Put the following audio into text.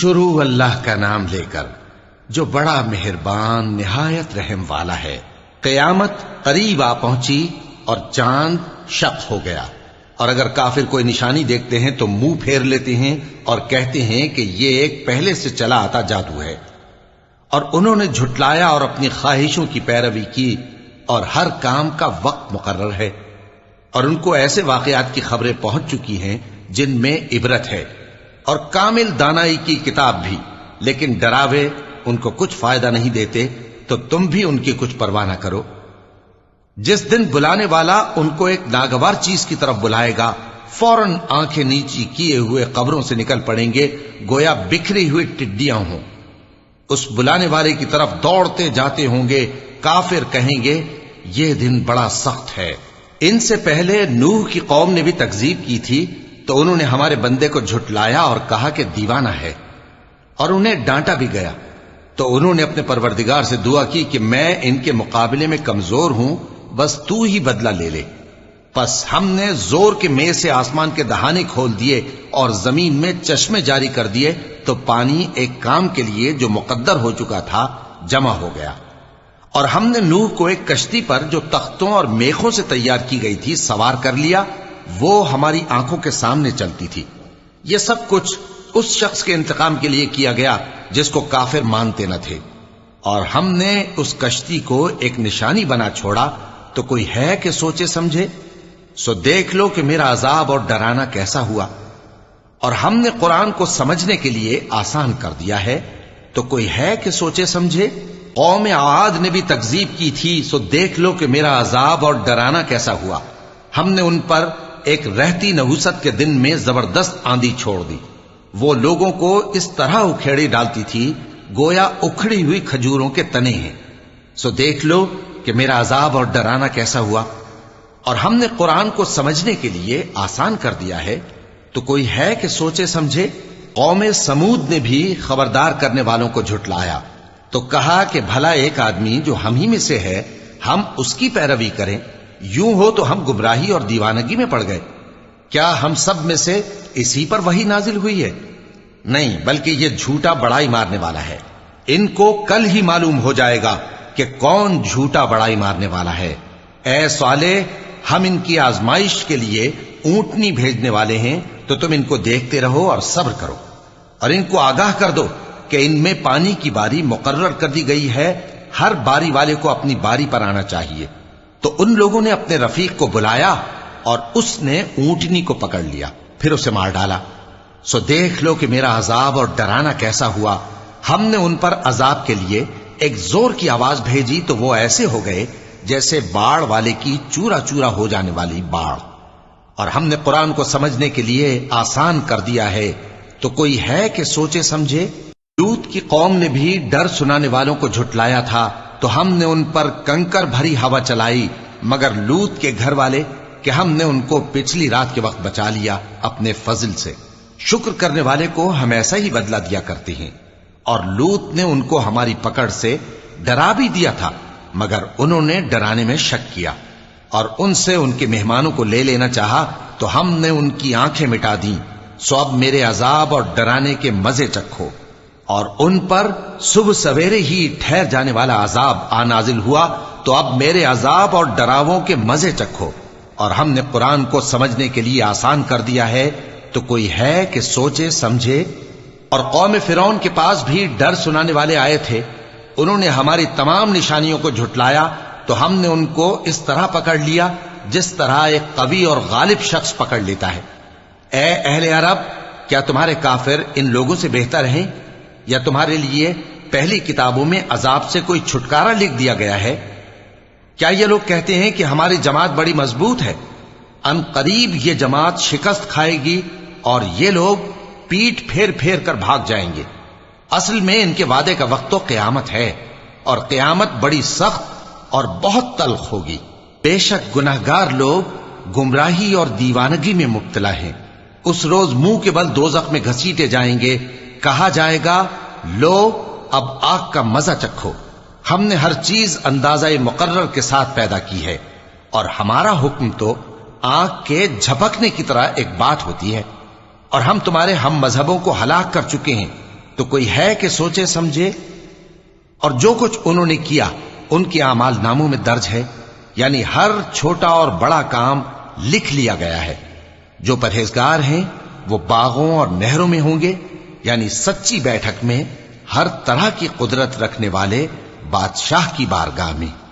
شروع اللہ کا نام لے کر جو بڑا مہربان نہایت رحم والا ہے۔ قیامت قریب آ پہنچی اور چاند شق ہو گیا، اور اگر کافر کوئی نشانی دیکھتے ہیں تو منہ پھیر لیتے ہیں اور کہتے ہیں کہ یہ ایک پہلے سے چلا آتا جادو ہے، اور انہوں نے جھٹلایا اور اپنی خواہشوں کی پیروی کی، اور ہر کام کا وقت مقرر ہے، اور ان کو ایسے واقعات کی خبریں پہنچ چکی ہیں جن میں عبرت ہے، اور کامل دانائی کی کتاب بھی، لیکن ڈراوے ان کو کچھ فائدہ نہیں دیتے، تو تم بھی ان کی کچھ پرواہ نہ کرو۔ جس دن بلانے والا ان کو ایک ناگوار چیز کی طرف بلائے گا، فوراً آنکھیں نیچی کیے ہوئے قبروں سے نکل پڑیں گے گویا بکھری ہوئی ٹڈیاں ہوں۔ اس بلانے والے کی طرف دوڑتے جاتے ہوں گے، کافر کہیں گے یہ دن بڑا سخت ہے۔ ان سے پہلے نوح کی قوم نے بھی تکذیب کی تھی، تو انہوں نے ہمارے بندے کو جھٹلایا اور کہا کہ دیوانہ ہے، اور انہیں ڈانٹا بھی گیا۔ تو انہوں نے اپنے پروردگار سے دعا کی کہ میں ان کے مقابلے میں کمزور ہوں، بس تو ہی بدلہ لے لے۔ پس ہم نے زور کے مے سے آسمان کے دہانے کھول دیے اور زمین میں چشمے جاری کر دیے، تو پانی ایک کام کے لیے جو مقدر ہو چکا تھا جمع ہو گیا۔ اور ہم نے نوح کو ایک کشتی پر جو تختوں اور میخوں سے تیار کی گئی تھی سوار کر لیا، وہ ہماری آنکھوں کے سامنے چلتی تھی۔ یہ سب کچھ اس شخص کے انتقام کے لیے کیا گیا جس کو کافر مانتے نہ تھے، اور ہم نے اس کشتی کو ایک نشانی بنا چھوڑا، تو کوئی ہے کہ سوچے سمجھے؟ سو دیکھ لو کہ میرا عذاب اور ڈرانا کیسا ہوا۔ اور ہم نے قرآن کو سمجھنے کے لیے آسان کر دیا ہے، تو کوئی ہے کہ سوچے سمجھے؟ قوم عاد نے بھی تکذیب کی تھی، سو دیکھ لو کہ میرا عذاب اور ڈرانا کیسا ہوا۔ ہم نے ان پر ایک رہتی نحوست کے دن میں زبردست آندھی چھوڑ دی، وہ لوگوں کو اس طرح اکھیڑی ڈالتی تھی گویا اکھڑی ہوئی کھجوروں کے تنے ہیں۔ سو دیکھ لو کہ میرا عذاب اور ڈرانا کیسا ہوا۔ اور ہم نے قرآن کو سمجھنے کے لیے آسان کر دیا ہے، تو کوئی ہے کہ سوچے سمجھے؟ قوم سمود نے بھی خبردار کرنے والوں کو جھٹلایا، تو کہا کہ بھلا ایک آدمی جو ہم ہی میں سے ہے، ہم اس کی پیروی کریں؟ یوں ہو تو ہم گمراہی اور دیوانگی میں پڑ گئے۔ کیا ہم سب میں سے اسی پر وحی نازل ہوئی ہے؟ نہیں، بلکہ یہ جھوٹا بڑائی مارنے والا ہے۔ ان کو کل ہی معلوم ہو جائے گا کہ کون جھوٹا بڑائی مارنے والا ہے۔ اے صالح، ہم ان کی آزمائش کے لیے اونٹنی بھیجنے والے ہیں، تو تم ان کو دیکھتے رہو اور صبر کرو، اور ان کو آگاہ کر دو کہ ان میں پانی کی باری مقرر کر دی گئی ہے، ہر باری والے کو اپنی باری پر آنا چاہیے۔ تو ان لوگوں نے اپنے رفیق کو بلایا، اور اس نے اونٹنی کو پکڑ لیا، پھر اسے مار ڈالا۔ سو دیکھ لو کہ میرا عذاب اور ڈرانا کیسا ہوا۔ ہم نے ان پر عذاب کے لیے ایک زور کی آواز بھیجی، تو وہ ایسے ہو گئے جیسے باڑ والے کی چورا چورا ہو جانے والی باڑ۔ اور ہم نے قرآن کو سمجھنے کے لیے آسان کر دیا ہے، تو کوئی ہے کہ سوچے سمجھے؟ لوط کی قوم نے بھی ڈر سنانے والوں کو جھٹلایا تھا، تو ہم نے ان پر کنکر بھری ہوا چلائی، مگر لوط کے گھر والے کہ ہم نے ان کو پچھلی رات کے وقت بچا لیا اپنے فضل سے۔ شکر کرنے والے کو ہم ایسا ہی بدلہ دیا کرتے ہیں۔ اور لوط نے ان کو ہماری پکڑ سے ڈرا بھی دیا تھا، مگر انہوں نے ڈرانے میں شک کیا، اور ان سے ان کے مہمانوں کو لے لینا چاہا، تو ہم نے ان کی آنکھیں مٹا دیں۔ سو اب میرے عذاب اور ڈرانے کے مزے چکھو۔ اور ان پر صبح سویرے ہی ٹھہر جانے والا عذاب آ نازل ہوا، تو اب میرے عذاب اور ڈراووں کے مزے چکھو۔ اور ہم نے قرآن کو سمجھنے کے لیے آسان کر دیا ہے، تو کوئی ہے کہ سوچے سمجھے؟ اور قوم فرعون کے پاس بھی ڈر سنانے والے آئے تھے، انہوں نے ہماری تمام نشانیوں کو جھٹلایا، تو ہم نے ان کو اس طرح پکڑ لیا جس طرح ایک قوی اور غالب شخص پکڑ لیتا ہے۔ اے اہل عرب، کیا تمہارے کافر ان لوگوں سے بہتر ہیں؟ یا تمہارے لیے پہلی کتابوں میں عذاب سے کوئی چھٹکارا لکھ دیا گیا ہے؟ کیا یہ لوگ کہتے ہیں کہ ہماری جماعت بڑی مضبوط ہے؟ ان قریب یہ جماعت شکست کھائے گی، اور یہ لوگ پیٹ پھیر پھیر کر بھاگ جائیں گے۔ اصل میں ان کے وعدے کا وقت تو قیامت ہے، اور قیامت بڑی سخت اور بہت تلخ ہوگی۔ بے شک گناہگار لوگ گمراہی اور دیوانگی میں مبتلا ہیں۔ اس روز منہ کے بل دوزخ میں گھسیٹے جائیں گے، کہا جائے گا لو اب آگ کا مزہ چکھو۔ ہم نے ہر چیز اندازہ مقرر کے ساتھ پیدا کی ہے، اور ہمارا حکم تو آنکھ کے جھپکنے کی طرح ایک بات ہوتی ہے۔ اور ہم تمہارے ہم مذہبوں کو ہلاک کر چکے ہیں، تو کوئی ہے کہ سوچے سمجھے؟ اور جو کچھ انہوں نے کیا ان کے اعمال ناموں میں درج ہے، یعنی ہر چھوٹا اور بڑا کام لکھ لیا گیا ہے۔ جو پرہیزگار ہیں وہ باغوں اور نہروں میں ہوں گے، یعنی سچی بیٹھک میں، ہر طرح کی قدرت رکھنے والے بادشاہ کی بارگاہ میں۔